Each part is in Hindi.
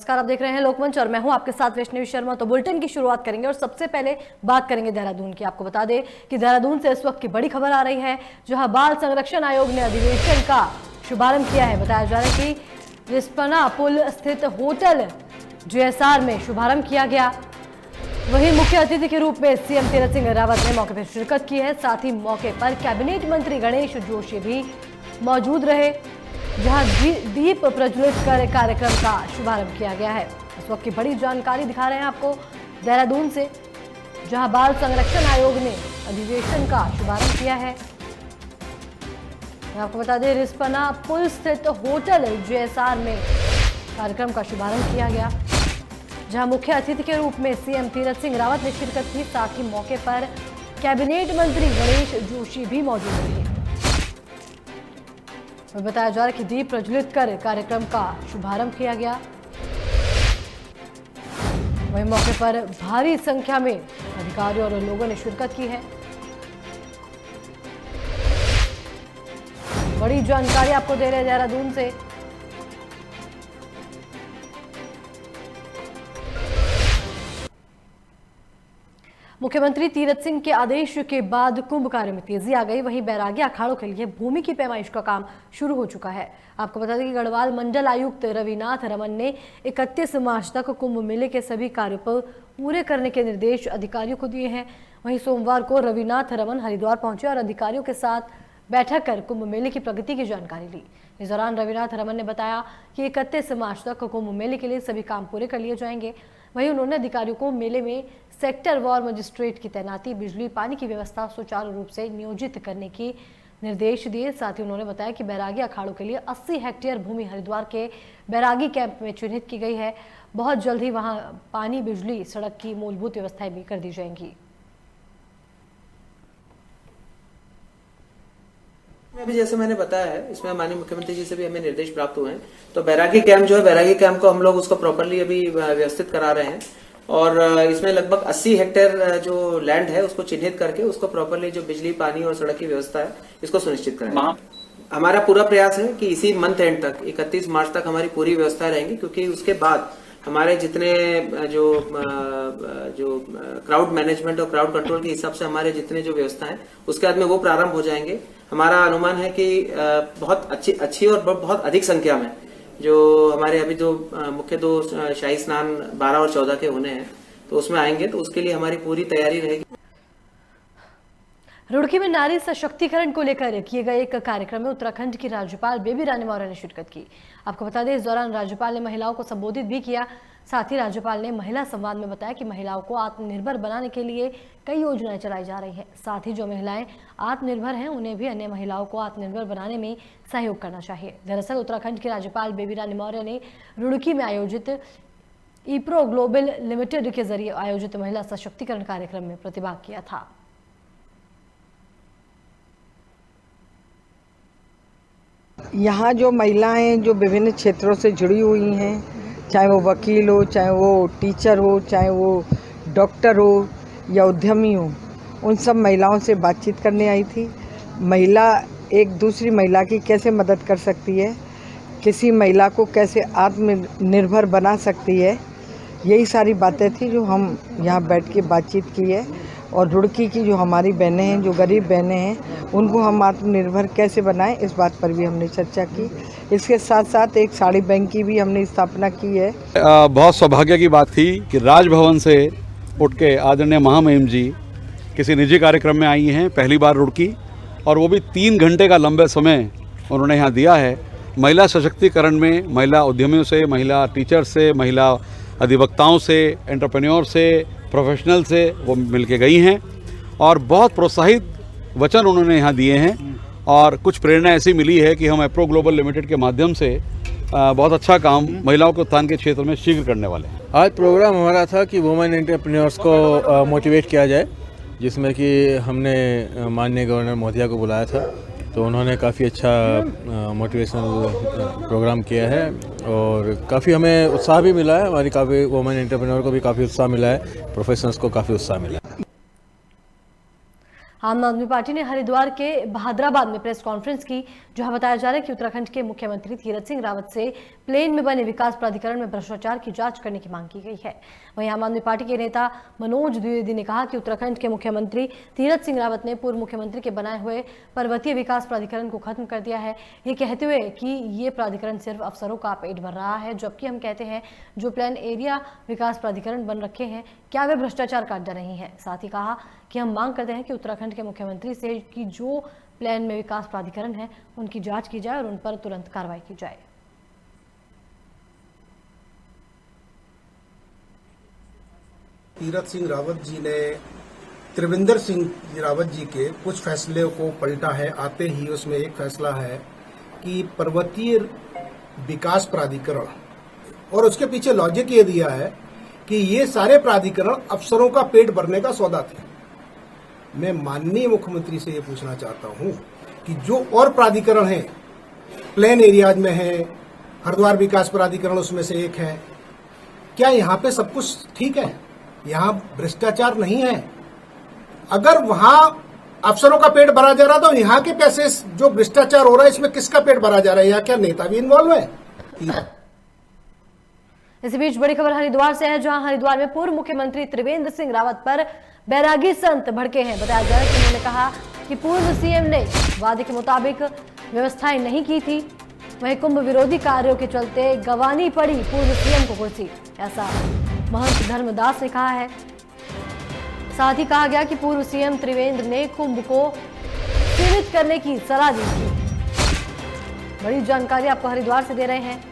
नमस्कार, आप देख रहे हैं लोकमंच और मैं हूं आपके साथ वैष्णवी शर्मा। तो बुलेटिन की शुरुआत करेंगे और सबसे पहले बात करेंगे देहरादून की। आपको बता दें कि देहरादून से इस वक्त की बड़ी खबर आ रही है, जहां बाल संरक्षण आयोग ने अधिवेशन का शुभारंभ किया है। बताया जा रहा है कि रिस्पना पुल स्थित होटल GSR में शुभारंभ किया गया। वहीं मुख्य अतिथि के रूप में सीएम तीरथ सिंह रावत ने मौके पर शिरकत की है। साथ ही मौके पर कैबिनेट मंत्री गणेश जोशी भी मौजूद रहे, जहां दीप प्रज्वलित कर कार्यक्रम का शुभारंभ किया गया है। इस वक्त की बड़ी जानकारी दिखा रहे हैं आपको देहरादून से, जहां बाल संरक्षण आयोग ने अधिवेशन का शुभारंभ किया है। आपको बता दें रिस्पना पुल स्थित होटल GSR में कार्यक्रम का शुभारंभ किया गया, जहां मुख्य अतिथि के रूप में सीएम तीरथ सिंह रावत ने शिरकत की। साथ ही मौके पर कैबिनेट मंत्री गणेश जोशी भी मौजूद रहे। बताया जा रहा है कि दीप प्रज्वलित कर कार्यक्रम का शुभारंभ किया गया। वहीं मौके पर भारी संख्या में अधिकारियों और लोगों ने शिरकत की है। बड़ी जानकारी आपको दे रहे हैं देहरादून से। मुख्यमंत्री तीरथ सिंह के आदेश के बाद कुंभ कार्य में तेजी आ गई। वहीं बैरागी अखाड़ों के लिए भूमि की पैमाइश का काम शुरू हो चुका है। आपको बता दें कि गढ़वाल मंडल आयुक्त रविनाथ रमन ने 31 मार्च तक कुंभ मेले के सभी कार्यों पर पूरे करने के निर्देश अधिकारियों को दिए हैं। वहीं सोमवार को रविनाथ रमन हरिद्वार पहुंचे और अधिकारियों के साथ बैठक कर कुंभ मेले की प्रगति की जानकारी ली। इस दौरान रविनाथ रमन ने बताया कि 31 मार्च तक कुंभ मेले के लिए सभी काम पूरे कर लिए जाएंगे। वहीं उन्होंने अधिकारियों को मेले में सेक्टर वार मजिस्ट्रेट की तैनाती, बिजली पानी की व्यवस्था सुचारू रूप से नियोजित करने की निर्देश दिए। साथ ही उन्होंने बताया कि बैरागी अखाड़ों के लिए 80 हेक्टेयर भूमि हरिद्वार के बैरागी कैंप में चिन्हित की गई है। बहुत जल्द ही वहां पानी, बिजली, सड़क की मूलभूत व्यवस्थाएं भी कर दी जाएंगी। अभी जैसे मैंने बताया है, इसमें माननीय मुख्यमंत्री जी से भी हमें निर्देश प्राप्त हुए हैं। तो बैरागी कैंप जो है, बैरागी कैंप को हम लोग उसको प्रॉपरली अभी व्यवस्थित करा रहे हैं और इसमें लगभग 80 हेक्टेयर जो लैंड है उसको चिन्हित करके उसको प्रॉपरली जो बिजली, पानी और सड़क की व्यवस्था है इसको सुनिश्चित करें। हमारा पूरा प्रयास है कि इसी मंथ एंड तक 31 मार्च तक हमारी पूरी व्यवस्था रहेंगी, क्योंकि उसके बाद हमारे जितने जो क्राउड मैनेजमेंट और क्राउड कंट्रोल के हिसाब से हमारे जितने जो व्यवस्था है उसके बाद में वो प्रारंभ हो जाएंगे। हमारा अनुमान है कि बहुत अच्छी और बहुत अधिक संख्या में जो हमारे अभी जो मुख्य दो शाही स्नान 12 और 14 के होने हैं तो उसमें आएंगे, तो उसके लिए हमारी पूरी तैयारी रहेगी। रुड़की में नारी सशक्तिकरण को लेकर किए गए एक कार्यक्रम में उत्तराखंड की राज्यपाल बेबी रानी मौर्य ने शिरकत की। आपको बता दें इस दौरान राज्यपाल ने महिलाओं को संबोधित भी किया। साथ ही राज्यपाल ने महिला संवाद में बताया कि महिलाओं को आत्मनिर्भर बनाने के लिए कई योजनाएं चलाई जा रही हैं। साथ ही जो महिलाएं आत्मनिर्भर हैं उन्हें भी अन्य महिलाओं को आत्मनिर्भर बनाने में सहयोग करना चाहिए। दरअसल उत्तराखंड की राज्यपाल बेबी रानी मौर्य ने रुड़की में आयोजित ईप्रो ग्लोबल लिमिटेड के जरिए आयोजित महिला सशक्तिकरण कार्यक्रम में प्रतिभाग किया था। यहाँ जो महिलाएं जो विभिन्न क्षेत्रों से जुड़ी हुई हैं, चाहे वो वकील हो, चाहे वो टीचर हो, चाहे वो डॉक्टर हो या उद्यमी हो, उन सब महिलाओं से बातचीत करने आई थी। महिला एक दूसरी महिला की कैसे मदद कर सकती है, किसी महिला को कैसे आत्मनिर्भर बना सकती है, यही सारी बातें थी जो हम यहाँ बैठ के बातचीत की है। और रुड़की की जो हमारी बहनें हैं, जो गरीब बहनें हैं, उनको हम आत्मनिर्भर कैसे बनाएं, इस बात पर भी हमने चर्चा की। इसके साथ साथ एक साड़ी बैंक की भी हमने स्थापना की है। बहुत सौभाग्य की बात थी कि राजभवन से उठ के आदरणीय महामहिम जी किसी निजी कार्यक्रम में आई हैं, पहली बार रुड़की, और वो भी 3 घंटे का लंबे समय उन्होंने यहाँ दिया है। महिला सशक्तिकरण में महिला उद्यमियों से, महिला टीचर से, महिला अधिवक्ताओं से, एंटरप्रेन्योर से, प्रोफेशनल से वो मिलके गई हैं और बहुत प्रोत्साहित वचन उन्होंने यहाँ दिए हैं। और कुछ प्रेरणा ऐसी मिली है कि हम एप्रो ग्लोबल लिमिटेड के माध्यम से बहुत अच्छा काम महिलाओं के उत्थान के क्षेत्र में शीघ्र करने वाले हैं। आज प्रोग्राम हमारा था कि वुमेन एंटरप्रेन्योर्स को मोटिवेट किया जाए, जिसमें कि हमने माननीय गवर्नर महोदया को बुलाया था, तो उन्होंने काफ़ी अच्छा मोटिवेशनल प्रोग्राम किया है और काफ़ी हमें उत्साह भी मिला है। हमारी काफ़ी वुमेन एंटरप्रेन्योर को भी काफ़ी उत्साह मिला है, प्रोफेशनल्स को काफ़ी उत्साह मिला है। आम आदमी पार्टी ने हरिद्वार के बहादुराबाद में प्रेस कॉन्फ्रेंस की, जहां बताया जा रहा है कि उत्तराखंड के मुख्यमंत्री तीरथ सिंह रावत से प्लेन में बने विकास प्राधिकरण में भ्रष्टाचार की जांच करने की मांग की गई है। वहीं आम आदमी पार्टी के नेता मनोज द्विवेदी ने कहा कि उत्तराखंड के मुख्यमंत्री तीरथ सिंह रावत ने पूर्व मुख्यमंत्री के बनाए हुए पर्वतीय विकास प्राधिकरण को खत्म कर दिया है, ये कहते हुए कि ये प्राधिकरण सिर्फ अफसरों का पेट भर रहा है, जबकि हम कहते हैं जो प्लान एरिया विकास प्राधिकरण बन रखे हैं क्या वे भ्रष्टाचार काट रही हैं। साथ ही कहा कि हम मांग करते हैं कि उत्तराखंड के मुख्यमंत्री से कि जो प्लान में विकास प्राधिकरण है उनकी जांच की जाए और उन पर तुरंत कार्रवाई की जाए। तीरथ सिंह रावत जी ने त्रिवेंद्र सिंह रावत जी के कुछ फैसले को पलटा है। आते ही उसमें एक फैसला है कि पर्वतीय विकास प्राधिकरण, और उसके पीछे लॉजिक ये दिया है कि ये सारे प्राधिकरण अफसरों का पेट भरने का सौदा थे। मैं माननीय मुख्यमंत्री से ये पूछना चाहता हूं कि जो और प्राधिकरण हैं प्लेन एरियाज में है, हरिद्वार विकास प्राधिकरण उसमें से एक है, क्या यहाँ पे सब कुछ ठीक है? यहाँ भ्रष्टाचार नहीं है? अगर वहां अफसरों का पेट भरा जा रहा तो यहाँ के पैसे जो भ्रष्टाचार हो रहा है इसमें किसका पेट भरा जा रहा है? यहाँ क्या नेता भी इन्वॉल्व है? इसी बीच बड़ी खबर हरिद्वार से है, जहां हरिद्वार में पूर्व मुख्यमंत्री त्रिवेंद्र सिंह रावत पर बैरागी संत भड़के हैं। बताया जा रहा है कि उन्होंने कहा कि पूर्व सीएम ने वादे के मुताबिक व्यवस्थाएं नहीं की थी, वहीं कुंभ विरोधी कार्यों के चलते गंवानी पड़ी पूर्व सीएम को कुर्सी, ऐसा महंत धर्मदास ने कहा है। साथ ही कहा गया कि पूर्व सीएम त्रिवेंद्र ने कुंभ को सीमित करने की सलाह दी थी। बड़ी जानकारी आपको हरिद्वार से दे रहे हैं,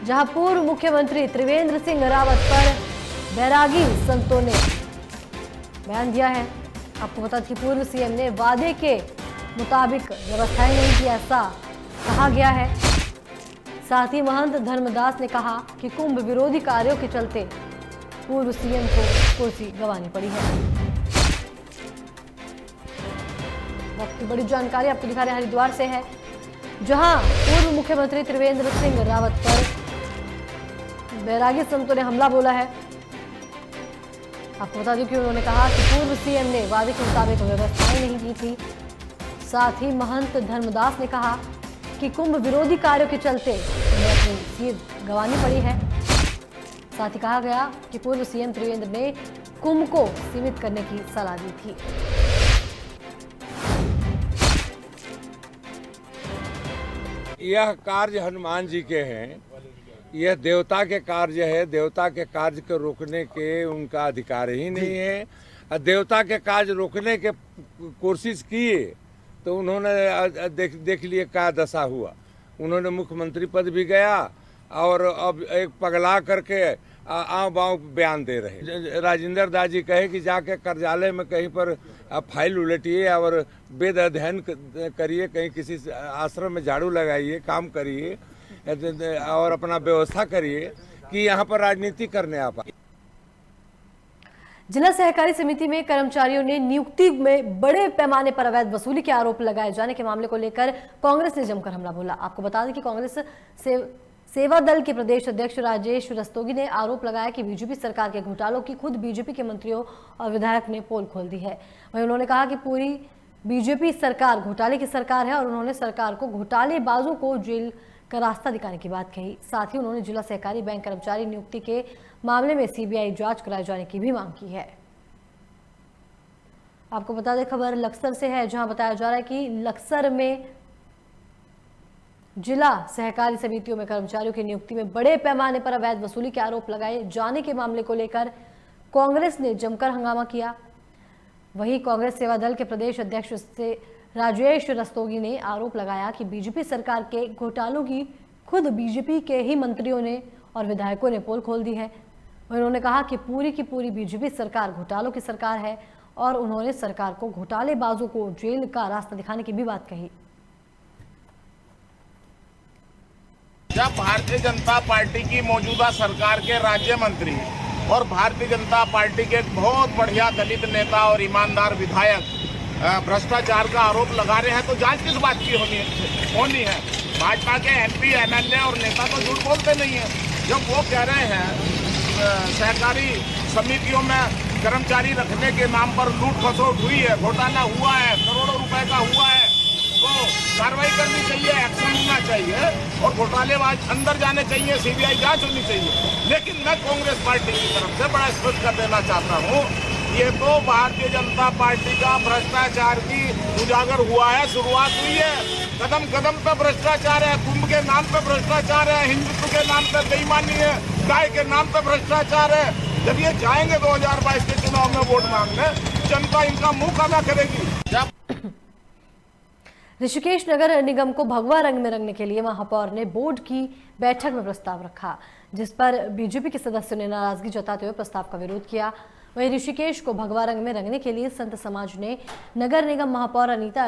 जहां पूर्व मुख्यमंत्री त्रिवेंद्र सिंह रावत पर बैरागी संतों ने बयान दिया है। आपको बता दें कि पूर्व सीएम ने वादे के मुताबिक व्यवस्थाएं नहीं की, ऐसा कहा गया है। साथ ही महंत धर्मदास ने कहा कि कुंभ विरोधी कार्यों के चलते पूर्व सीएम को कुर्सी गंवानी पड़ी है। वक्त की बड़ी जानकारी आपको दिखा रहे हैं हरिद्वार से है, जहां पूर्व मुख्यमंत्री त्रिवेंद्र सिंह रावत पर बैरागी संतों ने हमला बोला है। आपको बता दूं कि उन्होंने कहा कि पूर्व सीएम ने वादे के मुताबिक व्यवस्थाएं नहीं की थी। साथ ही महंत धर्मदास ने कहा कि कुंभ विरोधी कार्यों के चलते उन्हें अपनी सीट गंवानी पड़ी है। साथ ही कहा गया कि पूर्व सीएम त्रिवेंद्र ने कुंभ को सीमित करने की सलाह दी थी। यह कार्य हनुमान जी के हैं, यह देवता के कार्य है। देवता के कार्य को रोकने के उनका अधिकार ही नहीं है। और देवता के कार्य रोकने के कोशिश किए तो उन्होंने देख लिए क्या दशा हुआ। उन्होंने मुख्यमंत्री पद भी गया और अब एक पगला करके आव बाव बयान दे रहे। राजेंद्र दास जी कहे कि जाके कार्यालय में कहीं पर फाइल उलटिए और वेद अध्ययन करिए, कहीं किसी आश्रम में झाड़ू लगाइए, काम करिए और अपना व्यवस्था करिए कि यहाँ पर राजनीति करने आ पाए। जिला सहकारी समिति में कर्मचारियों ने नियुक्ति में बड़े पैमाने पर अवैध वसूली के आरोप लगाए जाने के मामले को लेकर कांग्रेस ने जमकर हमला बोला। आपको बता दें कि कांग्रेस सेवा दल के प्रदेश अध्यक्ष राजेश रस्तोगी ने आरोप लगाया कि बीजेपी सरकार के घोटालों की खुद बीजेपी के मंत्रियों और विधायक ने पोल खोल दी है। वहीं उन्होंने कहा कि पूरी बीजेपी सरकार घोटाले की सरकार है और उन्होंने सरकार को घोटालेबाजों को जेल का रास्ता दिखाने की बात कही। साथ ही उन्होंने जिला सहकारी बैंक कर्मचारी नियुक्ति के मामले में सीबीआई जांच कराए जाने की भी मांग की है। आपको बता दें खबर लक्सर से है, जहां बताया जा रहा है कि लक्सर में जिला सहकारी समितियों में कर्मचारियों की नियुक्ति में बड़े पैमाने पर अवैध वसूली के आरोप लगाए जाने के मामले को लेकर कांग्रेस ने जमकर हंगामा किया। वहीं कांग्रेस सेवा दल के प्रदेश अध्यक्ष से राजेश रस्तोगी ने आरोप लगाया कि बीजेपी सरकार के घोटालों की खुद बीजेपी के ही मंत्रियों ने और विधायकों ने पोल खोल दी है। उन्होंने कहा कि पूरी की पूरी बीजेपी सरकार घोटालों की सरकार है और उन्होंने सरकार को घोटालेबाजों को जेल का रास्ता दिखाने की भी बात कही। जब भारतीय जनता पार्टी की मौजूदा सरकार के राज्य मंत्री और भारतीय जनता पार्टी के एक बहुत बढ़िया दलित नेता और ईमानदार विधायक भ्रष्टाचार का आरोप लगा रहे हैं तो जांच किस बात की होनी है। भाजपा के एमपी एमएलए और नेता तो झूठ बोलते नहीं है। जब वो कह रहे हैं सहकारी समितियों में कर्मचारी रखने के नाम पर लूट खसोट हुई है, घोटाला हुआ है, करोड़ों रुपए का हुआ है, तो कार्रवाई करनी चाहिए, एक्शन होना चाहिए और घोटालेबाज अंदर जाने चाहिए, सीबीआई जांच होनी चाहिए। लेकिन मैं कांग्रेस पार्टी की तरफ से बड़ा स्पष्ट कर देना चाहता हूँ, ये तो भारतीय जनता पार्टी का भ्रष्टाचार की उजागर हुआ है, शुरुआत हुई है। कदम कदम पे भ्रष्टाचार है, कुंभ के नाम पे भ्रष्टाचार है, हिंदुत्व के नाम पे बेईमानी है, गाय के नाम पे भ्रष्टाचार है। जब ये जाएंगे 2022 के चुनाव में वोट मांगने, जनता इनका मुंह काला करेगी। ऋषिकेश नगर निगम को भगवा रंग में रंगने के लिए महापौर ने बोर्ड की बैठक में प्रस्ताव रखा, जिस पर बीजेपी के सदस्यों ने नाराजगी जताते हुए प्रस्ताव का विरोध किया। वहीं ऋषिकेश को भगवा रंग में रंगने के लिए संत समाज ने नगर निगम महापौर अनीता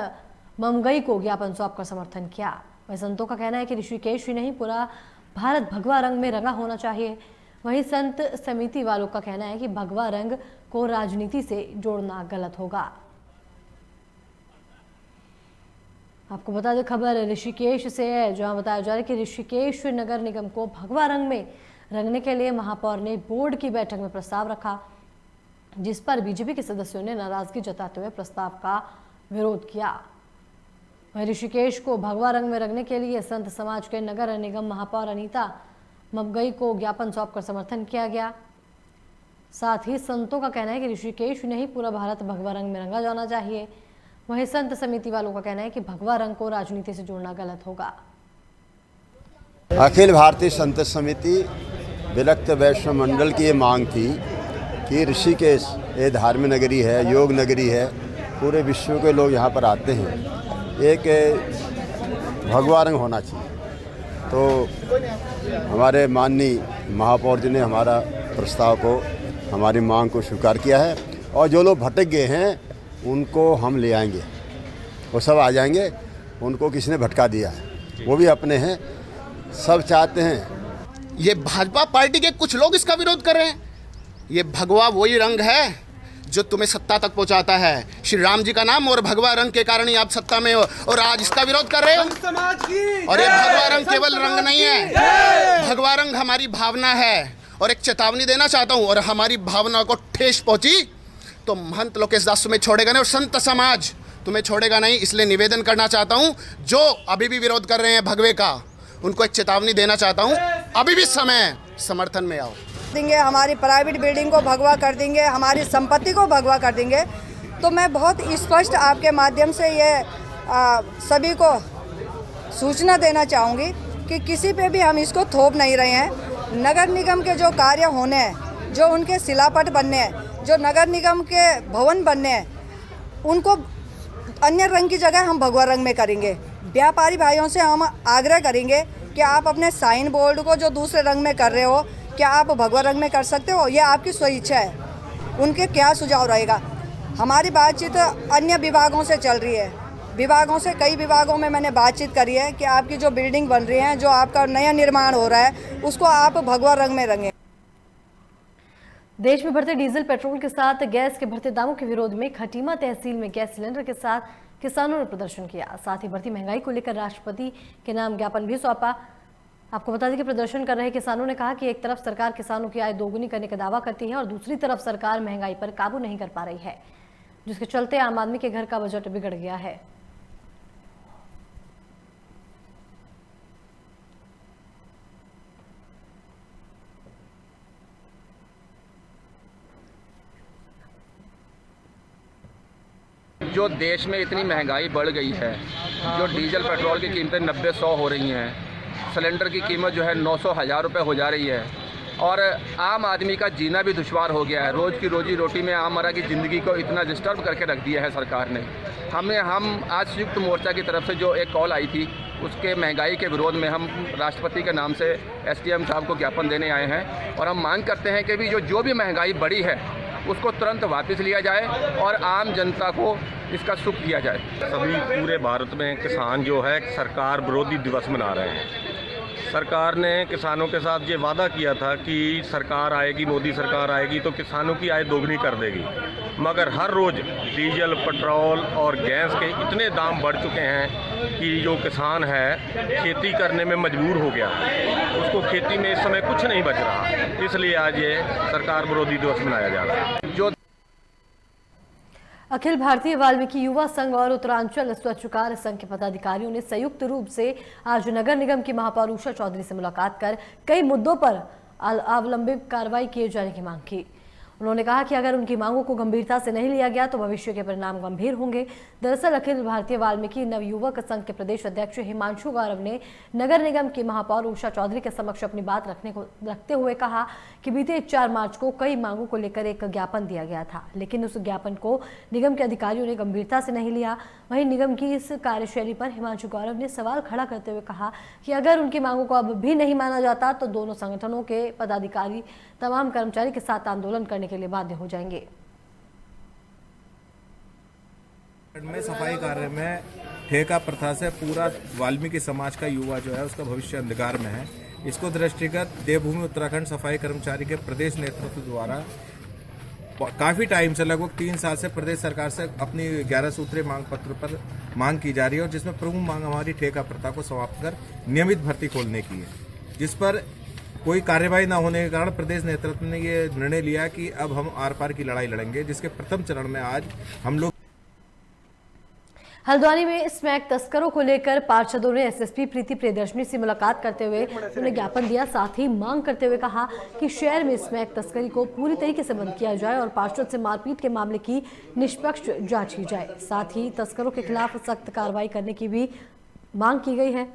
ममगई को ज्ञापन सौंपकर समर्थन किया। वहीं संतों का कहना है कि ऋषिकेश ही नहीं, पूरा भारत भगवा रंग में रंगा होना चाहिए। वहीं संत समिति वालों का कहना है कि भगवा रंग को राजनीति से जोड़ना गलत होगा। आपको बता दें, खबर ऋषिकेश से है, जहां बताया जा रहा है कि ऋषिकेश नगर निगम को भगवा रंग में रंगने के लिए महापौर ने बोर्ड की बैठक में प्रस्ताव रखा, जिस पर बीजेपी के सदस्यों ने नाराजगी जताते हुए प्रस्ताव का विरोध किया। वहीं ऋषिकेश को भगवा रंग में रंगने के लिए संत समाज के नगर निगम महापौर अनीता ममगई को ज्ञापन सौंपकर समर्थन किया गया। साथ ही संतों का कहना है कि ऋषिकेश नहीं, पूरा भारत भगवा रंग में रंगा जाना चाहिए। वहीं संत समिति वालों का कहना है कि भगवा रंग को राजनीति से जोड़ना गलत होगा। अखिल भारतीय संत समिति विरक्त वैष्णव मंडल की ये मांग थी कि ऋषिकेश ये धार्मिक नगरी है, योग नगरी है, पूरे विश्व के लोग यहाँ पर आते हैं, एक भगवा रंग होना चाहिए। तो हमारे माननीय महापौर जी ने हमारा प्रस्ताव को, हमारी मांग को स्वीकार किया है और जो लोग भटक गए हैं उनको हम ले आएंगे, वो सब आ जाएंगे। उनको किसी ने भटका दिया है, वो भी अपने हैं, सब चाहते हैं। ये भाजपा पार्टी के कुछ लोग इसका विरोध कर रहे हैं। ये भगवा वही रंग है जो तुम्हें सत्ता तक पहुंचाता है। श्री राम जी का नाम और भगवा रंग के कारण ही आप सत्ता में हो और आज इसका विरोध कर रहे हो। और ये भगवा रंग केवल रंग नहीं है, भगवा रंग हमारी भावना है। और एक चेतावनी देना चाहता हूँ, और हमारी भावना को ठेस पहुंची तो महंत लोकेश दास तुम्हें छोड़ेगा नहीं और संत समाज तुम्हें छोड़ेगा नहीं। इसलिए निवेदन करना चाहता हूँ, जो अभी भी विरोध कर रहे हैं भगवे का, उनको एक चेतावनी देना चाहता हूँ, अभी भी समय समर्थन में आओ। देंगे, हमारी प्राइवेट बिल्डिंग को भगवा कर देंगे, हमारी संपत्ति को भगवा कर देंगे। तो मैं बहुत स्पष्ट आपके माध्यम से ये सभी को सूचना देना चाहूँगी कि किसी पे भी हम इसको थोप नहीं रहे हैं। नगर निगम के जो कार्य होने हैं, जो उनके शिलापट बनने हैं, जो नगर निगम के भवन बनने हैं, उनको अन्य रंग की जगह हम भगवा रंग में करेंगे। व्यापारी भाइयों से हम आग्रह करेंगे कि आप अपने साइन बोर्ड को जो दूसरे रंग में कर रहे हो, क्या आप भगवा रंग में कर सकते हो? यह आपकी स्वेच्छा है। उनके क्या सुझाव रहेगा? हमारी बातचीत अन्य विभागों से चल रही है, विभागों से, कई विभागों में मैंने बातचीत करी है कि आपकी जो बिल्डिंग बन रही है, जो आपका नया निर्माण हो रहा है, उसको आप भगवा रंग में रंगें। देश में बढ़ते डीजल पेट्रोल के साथ गैस के बढ़ते दामों के विरोध में खटीमा तहसील में गैस सिलेंडर के साथ किसानों ने प्रदर्शन किया। साथ ही बढ़ती महंगाई को लेकर राष्ट्रपति के नाम ज्ञापन भी सौंपा। आपको बता दें कि प्रदर्शन कर रहे किसानों ने कहा कि एक तरफ सरकार किसानों की आय दोगुनी करने का दावा करती है और दूसरी तरफ सरकार महंगाई पर काबू नहीं कर पा रही है, जिसके चलते आम आदमी के घर का बजट बिगड़ गया है। जो देश में इतनी महंगाई बढ़ गई है, जो डीजल पेट्रोल की कीमतें 90-100 हो रही हैं, सिलेंडर की कीमत जो है 900-1000 रुपये हो जा रही है और आम आदमी का जीना भी दुश्वार हो गया है। रोज़ की रोजी रोटी में आममर्रा की ज़िंदगी को इतना डिस्टर्ब करके रख दिया है सरकार ने। हम आज संयुक्त मोर्चा की तरफ से जो एक कॉल आई थी, उसके महंगाई के विरोध में हम राष्ट्रपति के नाम से एसडीएम साहब को ज्ञापन देने आए हैं और हम मांग करते हैं कि भी जो भी महंगाई बढ़ी है उसको तुरंत वापस लिया जाए और आम जनता को इसका सुख दिया जाए। सभी पूरे भारत में किसान जो है सरकार विरोधी दिवस मना रहे हैं। सरकार ने किसानों के साथ ये वादा किया था कि सरकार आएगी, मोदी सरकार आएगी तो किसानों की आय दोगुनी कर देगी, मगर हर रोज़ डीजल, पेट्रोल और गैस के इतने दाम बढ़ चुके हैं कि जो किसान है खेती करने में मजबूर हो गया, उसको खेती में इस समय कुछ नहीं बच रहा। इसलिए आज ये सरकार विरोधी दिवस मनाया जा रहा है। जो अखिल भारतीय वाल्मीकि युवा संघ और उत्तरांचल स्वच्छकार संघ के पदाधिकारियों ने संयुक्त रूप से आज नगर निगम की महापौर उषा चौधरी से मुलाकात कर कई मुद्दों पर अवलंबित कार्रवाई किए जाने की मांग की। उन्होंने कहा कि अगर उनकी मांगों को गंभीरता से नहीं लिया गया तो भविष्य के परिणाम गंभीर होंगे। दरअसल अखिल भारतीय वाल्मीकि नवयुवक संघ के प्रदेश अध्यक्ष हिमांशु गौरव ने नगर निगम की महापौर उषा चौधरी के समक्ष अपनी बात रखते हुए कहा कि बीते 4 मार्च को कई मांगों को लेकर एक ज्ञापन दिया गया था, लेकिन उस ज्ञापन को निगम के अधिकारियों ने गंभीरता से नहीं लिया। वहीं निगम की इस कार्यशैली पर हिमांशु गौरव ने सवाल खड़ा करते हुए कहा कि अगर उनकी मांगों को अब भी नहीं माना जाता तो दोनों संगठनों के पदाधिकारी तमाम कर्मचारी के साथ आंदोलन करने के लिए बाध्य हो जाएंगे। में सफाई कार्य में ठेका प्रथा से पूरा वाल्मीकि समाज का युवा जो है उसका भविष्य अंधकार में है। इसको दृष्टिगत देवभूमि उत्तराखंड सफाई कर्मचारी के प्रदेश नेतृत्व द्वारा काफ़ी टाइम से लगभग 3 साल से प्रदेश सरकार से अपनी 11 सूत्रीय मांग पत्र पर मांग की जा रही है और जिसमें प्रमुख मांग हमारी ठेका प्रथा को समाप्त कर नियमित भर्ती खोलने की है, जिस पर कोई कार्यवाही न होने के कारण प्रदेश नेतृत्व ने ये निर्णय लिया कि अब हम आर पार की लड़ाई लड़ेंगे, जिसके प्रथम चरण में आज हम लोग हल्द्वानी में स्मैक तस्करों को लेकर पार्षदों ने एसएसपी प्रीति प्रियदर्शनी से मुलाकात करते हुए उन्हें ज्ञापन दिया। साथ ही मांग करते हुए कहा कि शहर में स्मैक तस्करी को पूरी तरीके से बंद किया जाए और पार्षद से मारपीट के मामले की निष्पक्ष जांच की जाए। साथ ही तस्करों के खिलाफ सख्त कार्रवाई करने की भी मांग की गई है।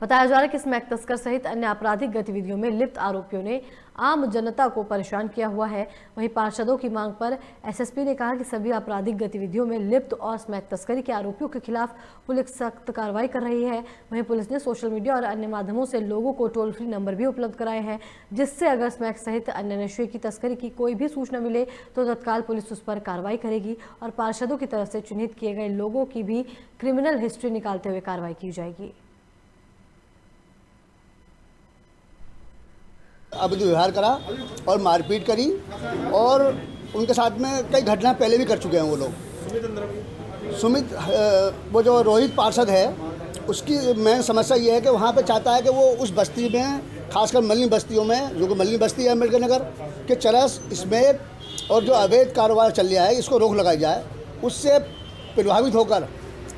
बताया जा रहा है कि स्मैक तस्कर सहित अन्य आपराधिक गतिविधियों में लिप्त आरोपियों ने आम जनता को परेशान किया हुआ है। वहीं पार्षदों की मांग पर एसएसपी ने कहा कि सभी आपराधिक गतिविधियों में लिप्त और स्मैक तस्करी के आरोपियों के खिलाफ पुलिस सख्त कार्रवाई कर रही है। वहीं पुलिस ने सोशल मीडिया और अन्य माध्यमों से लोगों को टोल फ्री नंबर भी उपलब्ध कराए हैं, जिससे अगर स्मैक सहित अन्य नशे की तस्करी की कोई भी सूचना मिले तो तत्काल पुलिस उस पर कार्रवाई करेगी और पार्षदों की तरफ से चिन्हित किए गए लोगों की भी क्रिमिनल हिस्ट्री निकालते हुए कार्रवाई की जाएगी। अवैध व्यवहार करा और मारपीट करी और उनके साथ में कई घटना पहले भी कर चुके हैं वो लोग। सुमित वो जो रोहित पार्षद है उसकी मेन समस्या ये है कि वहाँ पे चाहता है कि वो उस बस्ती में, खासकर मल्ली बस्तियों में, जो मल्ली बस्ती है अम्बेडकर नगर के चरस स्मैक और जो अवैध कारोबार चल रहा है इसको रोक लगाई जाए। उससे प्रभावित होकर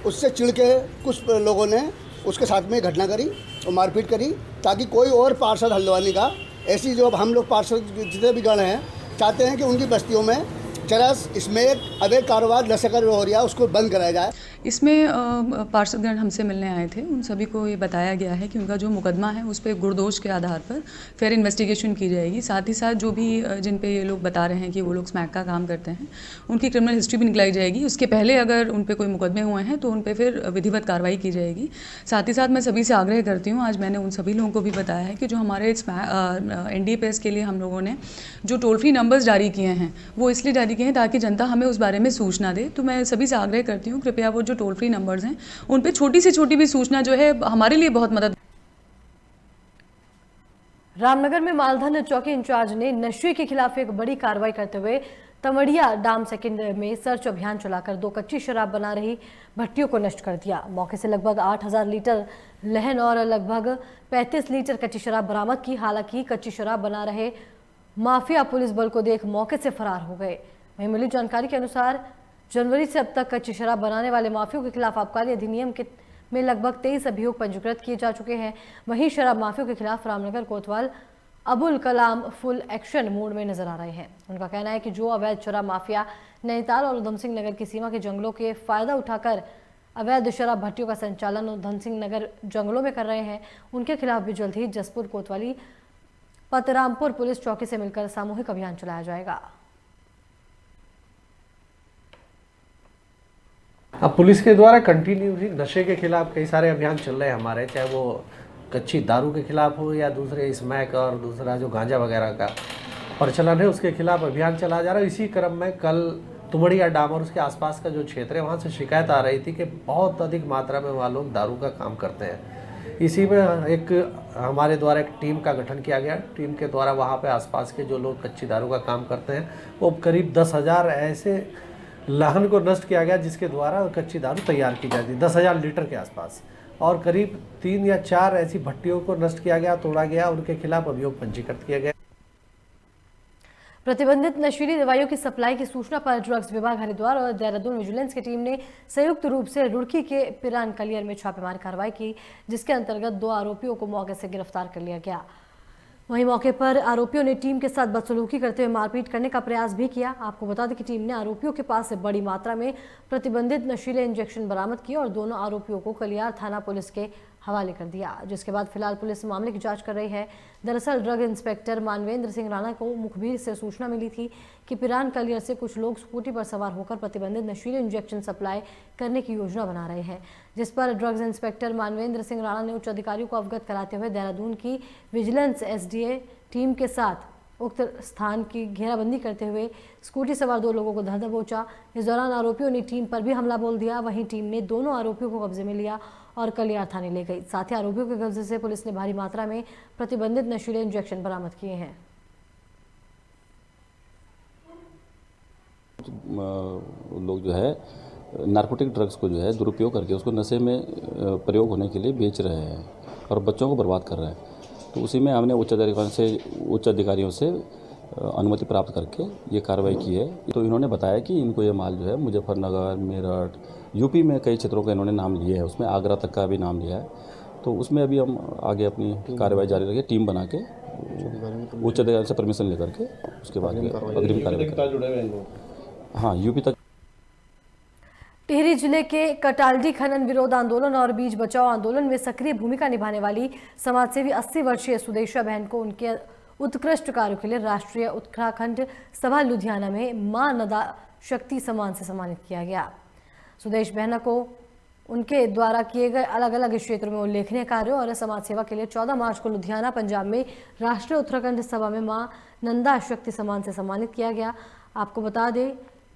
उससे चिढ़ के कुछ लोगों ने उसके साथ में घटना करी और मारपीट करी ताकि कोई और पार्षद हल्द्वानी का ऐसी जो हम लोग पार्षद जितने भी गण हैं चाहते हैं कि उनकी बस्तियों में चरस स्मैक अवैध कारोबार नशे का हो रहा है उसको बंद कराया जाए। इसमें पार्षदगण हमसे मिलने आए थे, उन सभी को ये बताया गया है कि उनका जो मुकदमा है उस पर गुणदोष के आधार पर फेयर इन्वेस्टिगेशन की जाएगी। साथ ही साथ जो भी जिन पे ये लोग बता रहे हैं कि वो लोग स्मैक का काम करते हैं उनकी क्रिमिनल हिस्ट्री भी निकलाई जाएगी। उसके पहले अगर उन पर कोई मुकदमे हुए हैं तो उन पर फिर विधिवत कार्रवाई की जाएगी। साथ ही साथ मैं सभी से आग्रह करती हूँ, आज मैंने उन सभी लोगों को भी बताया है कि जो हमारे NDPS के लिए हम लोगों ने जो टोल फ्री नंबर्स जारी किए हैं वो इसलिए जारी किए हैं ताकि जनता हमें उस बारे में सूचना दे। तो मैं सभी से आग्रह करती हूँ कृपया वो जो टोल फ्री नंबर्स हैं उन पे छोटी से छोटी भी सूचना जो है हमारे लिए बहुत मदद। रामनगर में मालधन चौकी इंचार्ज ने नशे के खिलाफ एक बड़ी कार्रवाई करते हुए तमड़िया डाम सेकेंड में सर्च अभियान चलाकर 2 कच्ची शराब बना रही भट्टियों को नष्ट कर दिया। मौके से लगभग 8000 लीटर लहन और लगभग 35 लीटर कच्ची शराब बरामद की। हालांकि कच्ची शराब बना रहे माफिया पुलिस बल को देख मौके से फरार हो गए। वहीं मिली जानकारी के अनुसार जनवरी से अब तक कच्ची शराब बनाने वाले माफियों के खिलाफ आबकारी अधिनियम में लगभग 23 अभियोग पंजीकृत किए जा चुके हैं। वहीं शराब माफियों के खिलाफ रामनगर कोतवाल Abul Kalam full action mode में नजर आ रहे हैं। उनका कहना है कि जो अवैध शराब माफिया नैनीताल और उधम सिंह नगर की सीमा के जंगलों के फायदा उठाकर अवैध शराब भट्टियों का संचालन उधम सिंह नगर जंगलों में कर रहे हैं, उनके खिलाफ भी जल्द ही जसपुर कोतवाली पतरामपुर पुलिस चौकी से मिलकर सामूहिक अभियान चलाया जाएगा। अब पुलिस के द्वारा कंटिन्यूसली नशे के खिलाफ कई सारे अभियान चल रहे हैं हमारे, चाहे वो कच्ची दारू के खिलाफ हो या दूसरे स्मैक और दूसरा जो गांजा वगैरह का प्रचलन है उसके खिलाफ अभियान चलाया जा रहा है। इसी क्रम में कल तुमड़िया डाम और उसके आसपास का जो क्षेत्र है वहाँ से शिकायत आ रही थी कि बहुत अधिक मात्रा में वहाँ लोग दारू का काम करते हैं। इसी में एक हमारे द्वारा एक टीम का गठन किया गया। टीम के द्वारा वहाँ पे आसपास के जो लोग कच्ची दारू का काम करते हैं वो करीब 10,000 ऐसे लाहन को नष्ट किया गया जिसके द्वारा कच्ची दारू तैयार की जाती है 10,000 लीटर के आसपास, और करीब 3 या 4 ऐसी भट्टियों को नष्ट किया गया, तोड़ा गया, उनके खिलाफ अभियोग पंजीकृत किए गए। प्रतिबंधित नशीली दवाइयों की सप्लाई की सूचना पर ड्रग्स विभाग हरिद्वार और देहरादून विजिलेंस की टीम ने संयुक्त रूप से रुड़की के पिरान कलियर में छापेमारी कार्रवाई की, जिसके अंतर्गत 2 आरोपियों को मौके से गिरफ्तार कर लिया गया। वहीं मौके पर आरोपियों ने टीम के साथ बदसलूकी करते हुए मारपीट करने का प्रयास भी किया। आपको बता दें कि टीम ने आरोपियों के पास से बड़ी मात्रा में प्रतिबंधित नशीले इंजेक्शन बरामद किए और दोनों आरोपियों को कलियार थाना पुलिस के हवाले कर दिया, जिसके बाद फिलहाल पुलिस मामले की जांच कर रही है। दरअसल ड्रग इंस्पेक्टर मानवेंद्र सिंह राणा को मुखबिर से सूचना मिली थी कि पिरान कलियर से कुछ लोग स्कूटी पर सवार होकर प्रतिबंधित नशीले इंजेक्शन सप्लाई करने की योजना बना रहे हैं, जिस पर ड्रग्स इंस्पेक्टर मानवेंद्र सिंह राणा ने उच्च अधिकारियों को अवगत कराते हुए देहरादून की विजिलेंस एसडीए टीम के साथ उक्त स्थान की घेराबंदी करते हुए स्कूटी सवार 2 लोगों को धर दबोचा। इस दौरान आरोपियों ने टीम पर भी हमला बोल दिया। वहीं टीम ने दोनों आरोपियों को कब्जे में लिया और कलियार थाने ले गई। साथ ही आरोपियों के कब्जे से पुलिस ने भारी मात्रा में प्रतिबंधित नशीले इंजेक्शन बरामद किए हैं। लोग जो है नार्कोटिक ड्रग्स को जो है दुरुपयोग करके उसको नशे में प्रयोग होने के लिए बेच रहे हैं और बच्चों को बर्बाद कर रहे हैं। तो उसी में हमने उच्च अधिकारियों से अनुमति प्राप्त करके ये कार्रवाई की है। तो इन्होंने बताया कि इनको ये माल जो है मुजफ्फरनगर, मेरठ, यूपी में कई क्षेत्रों का इन्होंने नाम लिए है, उसमें आगरा तक का भी नाम लिया है। तो उसमें अभी हम आगे अपनी कार्रवाई जारी रखें, टीम बना के उच्च अधिकारी से परमिशन लेकर के उसके बाद अग्रिम कार्रवाई। हाँ, यूपी तक। टिहरी जिले के कटाल्डी खनन विरोध आंदोलन और बीज बचाओ आंदोलन में सक्रिय भूमिका निभाने वाली समाजसेवी 80 वर्षीय सुदेशा बहन को उनके उत्कृष्ट कार्यों के लिए राष्ट्रीय उत्तराखंड सभा लुधियाना में मां नदा शक्ति सम्मान से सम्मानित किया गया। सुदेश बहना को उनके द्वारा किए गए अलग अलग क्षेत्रों में उल्लेखनीय कार्यों और समाज सेवा के लिए 14 मार्च को लुधियाना पंजाब में राष्ट्रीय उत्तराखंड सभा में मां नंदा शक्ति सम्मान से सम्मानित किया गया। आपको बता दें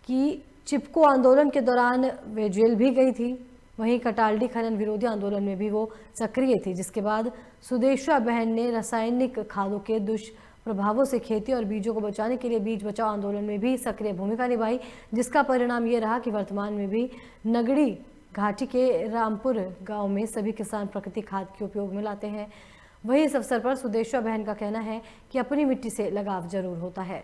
कि चिपको आंदोलन के दौरान वे जेल भी गई थी, वहीं कटाल्डी खनन विरोधी आंदोलन में भी वो सक्रिय थी, जिसके बाद सुदेशा बहन ने रासायनिक खादों के दुष्प्रभावों से खेती और बीजों को बचाने के लिए बीज बचाओ आंदोलन में भी सक्रिय भूमिका निभाई, जिसका परिणाम ये रहा कि वर्तमान में भी नगड़ी घाटी के रामपुर गांव में सभी किसान प्राकृतिक खाद के उपयोग में लाते हैं। वहीं इस अवसर पर सुदेशा बहन का कहना है कि अपनी मिट्टी से लगाव जरूर होता है।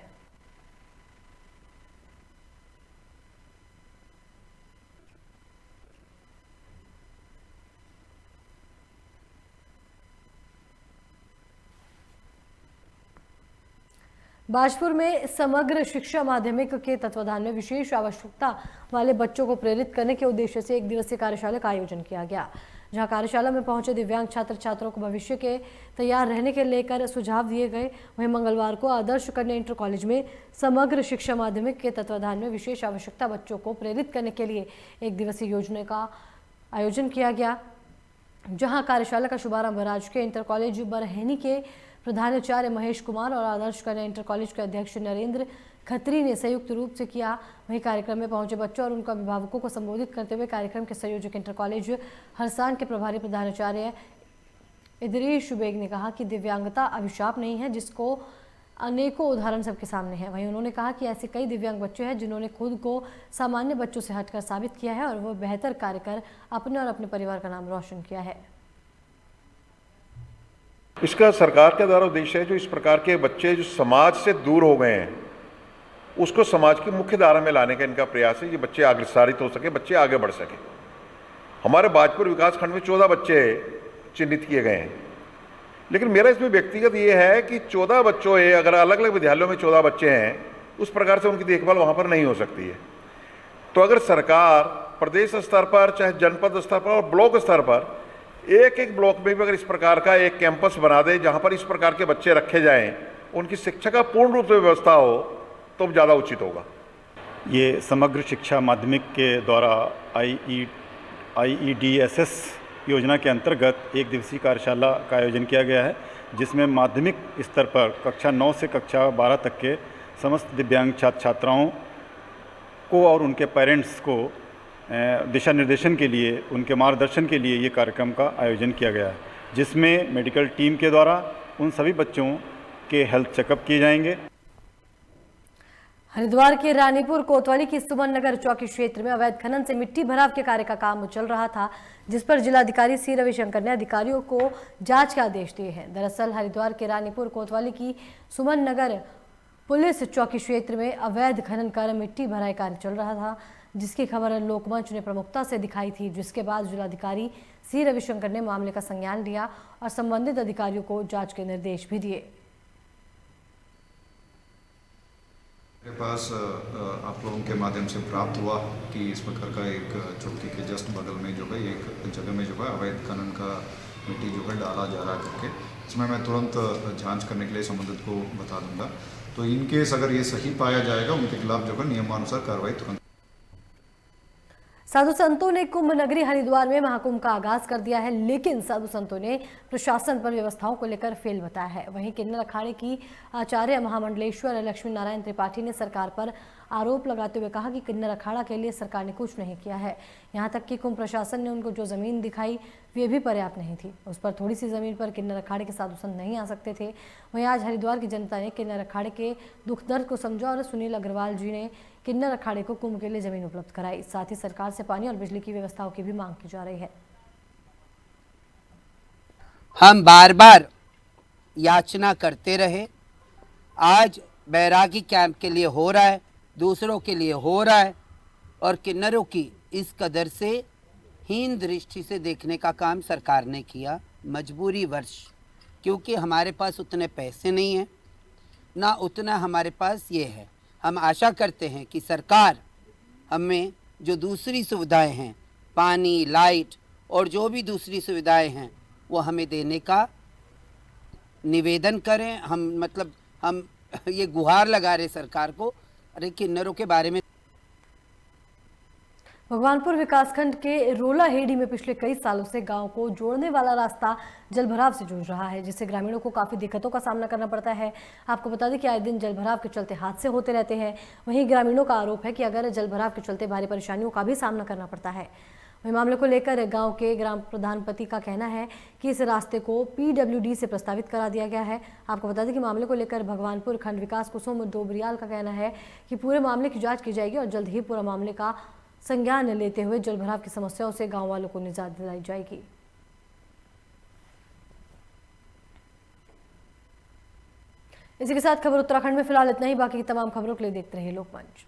बाजपुर में समग्र शिक्षा माध्यमिक के तत्वाधान में विशेष आवश्यकता वाले बच्चों को प्रेरित करने के उद्देश्य से 1 दिवसीय कार्यशाला का आयोजन किया गया, जहां कार्यशाला में पहुंचे दिव्यांग छात्र छात्राओं को भविष्य के तैयार रहने के लेकर सुझाव दिए गए। वहीं मंगलवार को आदर्श कन्या इंटर कॉलेज में समग्र शिक्षा माध्यमिक के तत्वाधान में विशेष आवश्यकता बच्चों को प्रेरित करने के लिए 1 दिवसीय योजना का आयोजन किया गया, जहाँ कार्यशाला का शुभारंभ राजकीय इंटर कॉलेज बरहनी के प्रधानाचार्य महेश कुमार और आदर्श कन्या इंटर कॉलेज के अध्यक्ष नरेंद्र खत्री ने संयुक्त रूप से किया। वहीं कार्यक्रम में पहुंचे बच्चों और उनका अभिभावकों को संबोधित करते हुए कार्यक्रम के संयोजक इंटर कॉलेज हरसान के प्रभारी प्रधानाचार्य इदरीश बेग ने कहा कि दिव्यांगता अभिशाप नहीं है, जिसको अनेकों उदाहरण सबके सामने हैं। वहीं उन्होंने कहा कि ऐसे कई दिव्यांग बच्चे हैं जिन्होंने खुद को सामान्य बच्चों से हटकर साबित किया है और वह बेहतर कार्य कर अपने और अपने परिवार का नाम रोशन किया है। इसका सरकार के द्वारा उद्देश्य है जो इस प्रकार के बच्चे जो समाज से दूर हो गए हैं उसको समाज की मुख्य धारा में लाने का इनका प्रयास है। ये बच्चे अग्रसारित हो सके, बच्चे आगे बढ़ सके। हमारे बाजपुर विकास खंड में 14 बच्चे चिन्हित किए गए हैं, लेकिन मेरा इसमें व्यक्तिगत ये है कि 14 बच्चों अगर अलग अलग विद्यालयों में 14 बच्चे हैं, उस प्रकार से उनकी देखभाल वहाँ पर नहीं हो सकती है। तो अगर सरकार प्रदेश स्तर पर, चाहे जनपद स्तर पर और ब्लॉक स्तर पर एक ब्लॉक में भी अगर इस प्रकार का एक कैंपस बना दे जहाँ पर इस प्रकार के बच्चे रखे जाएं, उनकी शिक्षा का पूर्ण रूप से व्यवस्था हो, तो ज़्यादा उचित होगा। ये समग्र शिक्षा माध्यमिक के द्वारा IEDSS योजना के अंतर्गत 1 दिवसीय कार्यशाला का आयोजन किया गया है, जिसमें माध्यमिक स्तर पर कक्षा 9 से कक्षा 12 तक के समस्त दिव्यांग छात्र छात्राओं को और उनके पेरेंट्स को दिशा निर्देशन के लिए, उनके मार्गदर्शन के लिए ये कार्यक्रम का आयोजन किया गया है, जिसमें मेडिकल टीम के द्वारा उन सभी बच्चों के हेल्थ चेकअप किए जाएंगे। हरिद्वार के रानीपुर कोतवाली की सुमन नगर चौकी क्षेत्र में अवैध खनन से मिट्टी भराव के कार्य का काम चल रहा था, जिस पर जिलाधिकारी सी रविशंकर ने अधिकारियों को जांच के आदेश दिए हैं। दरअसल हरिद्वार के रानीपुर कोतवाली की सुमन नगर पुलिस चौकी क्षेत्र में अवैध खनन कर मिट्टी भराई कार्य चल रहा था, जिसकी खबर लोकमंच ने प्रमुखता से दिखाई थी, जिसके बाद जिलाधिकारी सी रविशंकर ने मामले का संज्ञान लिया और संबंधित अधिकारियों को जांच के निर्देश भी दिए। मेरे पास आप लोगों के माध्यम से प्राप्त हुआ कि इस प्रकार का एक चौकी के जस्ट बगल में जो है एक जगह में जो है अवैध खनन का मिट्टी जो है डाला जा रहा है करके, इसमें मैं तुरंत जांच करने के लिए संबंधित को बता दूंगा। तो इन केस अगर ये सही पाया जाएगा उनके खिलाफ जो है नियमानुसार कार्रवाई तुरंत। साधु संतों ने कुंभ नगरी हरिद्वार में महाकुंभ का आगाज कर दिया है, लेकिन साधु संतों ने प्रशासन पर व्यवस्थाओं को लेकर फेल बताया है। वहीं किन्नर अखाड़े की आचार्य महामंडलेश्वर लक्ष्मी नारायण त्रिपाठी ने सरकार पर आरोप लगाते हुए कहा कि किन्नर अखाड़ा के लिए सरकार ने कुछ नहीं किया है। यहां तक कि कुंभ प्रशासन ने उनको जो जमीन दिखाई वे भी पर्याप्त नहीं थी। उस पर थोड़ी सी जमीन पर किन्नर अखाड़े के साधु संत नहीं आ सकते थे। वहीं आज हरिद्वार की जनता ने किन्नर अखाड़े के दुख दर्द को समझा और सुनील अग्रवाल जी ने किन्नर अखाड़े को कुंभ के लिए जमीन उपलब्ध कराई। साथ ही सरकार से पानी और बिजली की व्यवस्थाओं की भी मांग की जा रही है। हम बार बार याचना करते रहे, आज बैरागी कैंप के लिए हो रहा है, दूसरों के लिए हो रहा है, और किन्नरों की इस कदर से हीन दृष्टि से देखने का काम सरकार ने किया मजबूरी वर्ष, क्योंकि हमारे पास उतने पैसे नहीं हैं, ना उतना हमारे पास ये है। हम आशा करते हैं कि सरकार हमें जो दूसरी सुविधाएं हैं, पानी, लाइट और जो भी दूसरी सुविधाएं हैं, वो हमें देने का निवेदन करें। हम ये गुहार लगा रहे सरकार को, अरे किन्नरों के बारे में। भगवानपुर विकासखंड के रोलाहेड़ी में पिछले कई सालों से गांव को जोड़ने वाला रास्ता जलभराव से जूझ रहा है, जिससे ग्रामीणों को काफ़ी दिक्कतों का सामना करना पड़ता है। आपको बता दें कि आए दिन जलभराव के चलते हादसे होते रहते हैं। वहीं ग्रामीणों का आरोप है कि अगर जलभराव के चलते भारी परेशानियों का भी सामना करना पड़ता है। वहीं मामले को लेकर गांव के ग्राम प्रधानपति का कहना है कि इस रास्ते को PWD से प्रस्तावित करा दिया गया है। आपको बता दें कि मामले को लेकर भगवानपुर खंड विकास कुसुम डोबरियाल का कहना है कि पूरे मामले की जांच की जाएगी और जल्द ही पूरा मामले का संज्ञान लेते हुए जलभराव की समस्याओं से गांव वालों को निजात दिलाई जाएगी। इसी के साथ खबर उत्तराखंड में फिलहाल इतना ही। बाकी की तमाम खबरों के लिए देखते रहिए लोकमंच।